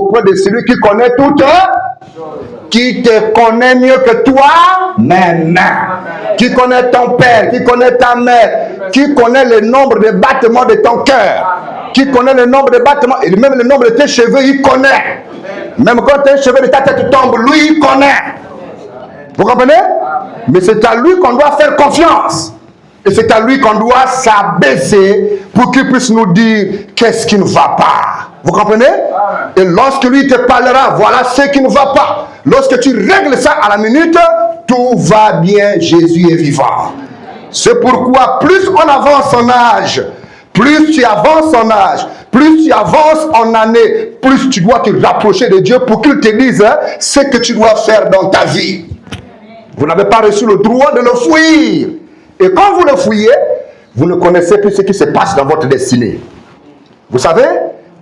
auprès de celui qui connaît toutes, qui te connaît mieux que toi-même, qui connaît ton père, qui connaît ta mère, qui connaît le nombre de battements de ton cœur, qui connaît le nombre de battements, et même le nombre de tes cheveux, il connaît. Même quand tes cheveux de ta tête tombent, lui, il connaît. Vous comprenez? Mais c'est à lui qu'on doit faire confiance. Et c'est à lui qu'on doit s'abaisser pour qu'il puisse nous dire qu'est-ce qui ne va pas. Vous comprenez? Et lorsque lui te parlera, voilà ce qui ne va pas. Lorsque tu règles ça à la minute, tout va bien, Jésus est vivant. C'est pourquoi plus on avance en âge, plus tu avances en âge, plus tu avances en année, plus tu dois te rapprocher de Dieu pour qu'il te dise ce que tu dois faire dans ta vie. Vous n'avez pas reçu le droit de le fuir. Et quand vous le fouillez, vous ne connaissez plus ce qui se passe dans votre destinée. Vous savez,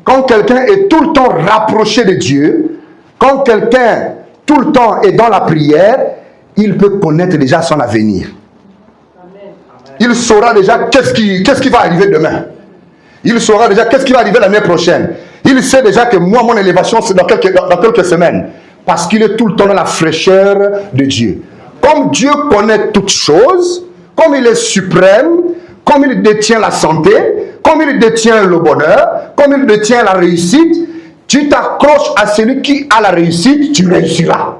quand quelqu'un est tout le temps rapproché de Dieu, quand quelqu'un tout le temps est dans la prière, il peut connaître déjà son avenir. Il saura déjà qu'est-ce qui va arriver demain. Il saura déjà qu'est-ce qui va arriver l'année prochaine. Il sait déjà que moi, mon élévation, c'est dans quelques semaines. Parce qu'il est tout le temps dans la fraîcheur de Dieu. Comme Dieu connaît toutes choses, comme il est suprême, comme il détient la santé, comme il détient le bonheur, comme il détient la réussite, tu t'accroches à celui qui a la réussite, tu réussiras.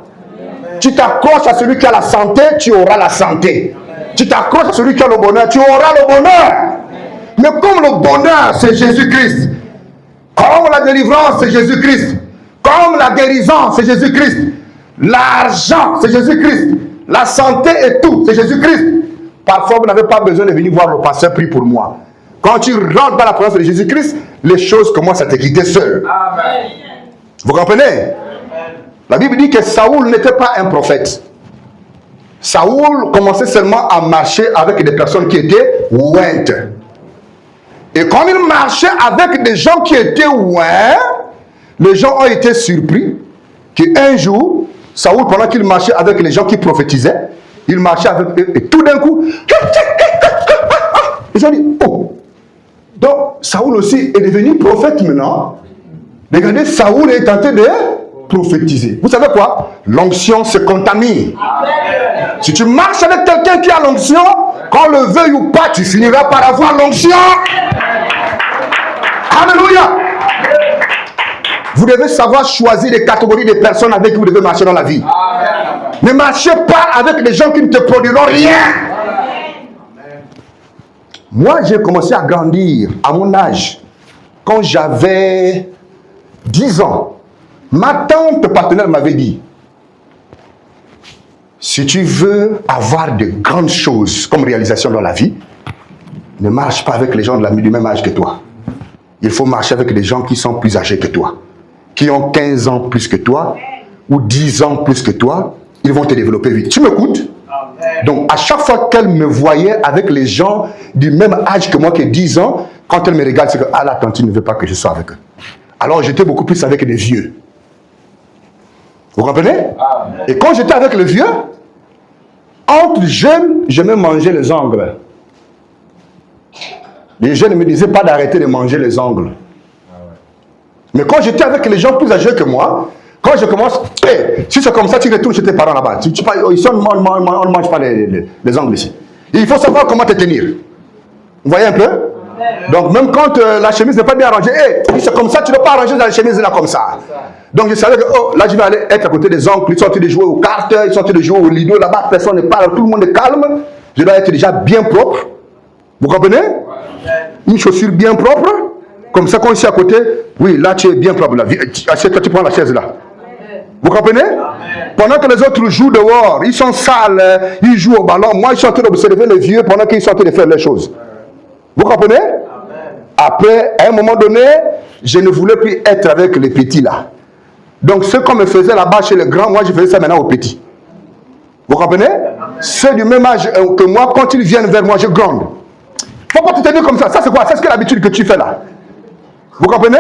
Tu t'accroches à celui qui a la santé, tu auras la santé. Tu t'accroches à celui qui a le bonheur, tu auras le bonheur. Mais comme le bonheur, c'est Jésus-Christ, comme la délivrance, c'est Jésus-Christ, comme la guérison, c'est Jésus-Christ, l'argent, c'est Jésus-Christ, la santé et tout, c'est Jésus-Christ. Parfois, vous n'avez pas besoin de venir voir le pasteur prie pour moi. Quand tu rentres dans la présence de Jésus-Christ, les choses commencent à te quitter seul. Amen. Vous comprenez? Amen. La Bible dit que Saoul n'était pas un prophète. Saoul commençait seulement à marcher avec des personnes qui étaient ointes. Et comme il marchait avec des gens qui étaient oints, les gens ont été surpris qu'un jour, Saoul, pendant qu'il marchait avec les gens qui prophétisaient, il marchait avec eux et tout d'un coup, les gens disent, oh, donc Saoul aussi est devenu prophète maintenant. Regardez, Saoul est tenté de prophétiser. Vous savez quoi? L'onction se contamine. Si tu marches avec quelqu'un qui a l'onction, qu'on le veuille ou pas, tu finiras par avoir l'onction. Alléluia. Vous devez savoir choisir les catégories de personnes avec qui vous devez marcher dans la vie. Ne marchez pas avec des gens qui ne te produiront rien. Moi, j'ai commencé à grandir à mon âge. Quand j'avais 10 ans, ma tante partenaire m'avait dit, si tu veux avoir de grandes choses comme réalisation dans la vie, ne marche pas avec les gens du même âge que toi. Il faut marcher avec des gens qui sont plus âgés que toi, qui ont 15 ans plus que toi, ou 10 ans plus que toi. Ils vont te développer vite. Tu m'écoutes? Donc, à chaque fois qu'elle me voyait avec les gens du même âge que moi, qui est 10 ans, quand elle me regarde, c'est que, ah, la tante ne veut pas que je sois avec eux. Alors, j'étais beaucoup plus avec des vieux. Vous comprenez? Et quand j'étais avec les vieux, entre jeunes, j'aimais manger les ongles. Les jeunes ne me disaient pas d'arrêter de manger les ongles. Mais quand j'étais avec les gens plus âgés que moi, quand je commence, hey, si c'est comme ça, tu retournes chez tes parents là-bas. Ici, on ne mange pas les ongles ici. Et il faut savoir comment te tenir. Vous voyez un peu? Donc même quand la chemise n'est pas bien arrangée, hey, si c'est comme ça, tu ne dois pas arranger la chemise là comme ça. Donc je savais que oh, là je vais aller être à côté des oncles, ils sont en train de jouer aux cartes, ils sont en train de jouer au lido, là-bas personne ne parle, tout le monde est calme. Je dois être déjà bien propre. Vous comprenez? Une chaussure bien propre. Comme ça quand je suis à côté, oui là tu es bien propre là. Assieds-toi, tu prends la chaise là. Vous comprenez? Pendant que les autres jouent dehors, ils sont sales, ils jouent au ballon. Moi je suis en train d'observer les vieux pendant qu'ils sont en train de faire les choses. Vous comprenez? Après, à un moment donné, je ne voulais plus être avec les petits là. Donc, ce qu'on me faisait là-bas chez les grands, moi je faisais ça maintenant aux petits. Vous comprenez? Ceux du même âge que moi, quand ils viennent vers moi, je gronde. Faut pas te tenir comme ça. Ça c'est quoi? C'est ce que l'habitude que tu fais là. Vous comprenez?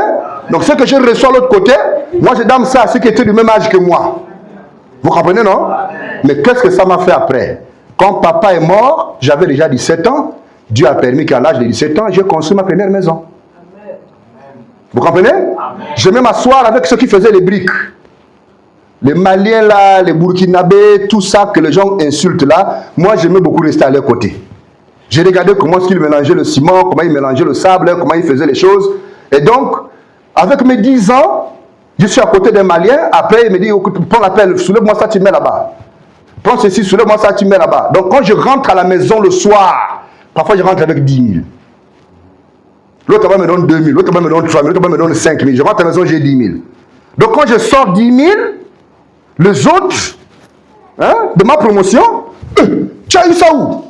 Donc, ce que je reçois de l'autre côté, moi je donne ça à ceux qui étaient du même âge que moi. Vous comprenez, non? Mais qu'est-ce que ça m'a fait après? Quand papa est mort, j'avais déjà 17 ans. Dieu a permis qu'à l'âge de 17 ans, j'ai construit ma première maison. Vous comprenez? J'aimais m'asseoir avec ceux qui faisaient les briques. Les Maliens là, les Burkinabés, tout ça que les gens insultent là, moi j'aimais beaucoup rester à leur côté. J'ai regardé comment ils mélangeaient le ciment, comment ils mélangeaient le sable, comment ils faisaient les choses. Et donc, avec mes 10 ans, je suis à côté d'un Malien. Après, il me dit, écoute, prends la pelle, soulève-moi ça, tu mets là-bas. Prends ceci, soulève-moi ça, tu mets là-bas. Donc, quand je rentre à la maison le soir, parfois je rentre avec 10 000. L'autre me donne 2 000, l'autre me donne 3 000, l'autre me donne 5 000. Je rentre à la maison, j'ai 10 000. Donc, quand je sors 10 000, les autres, hein, de ma promotion, tu as eu ça où?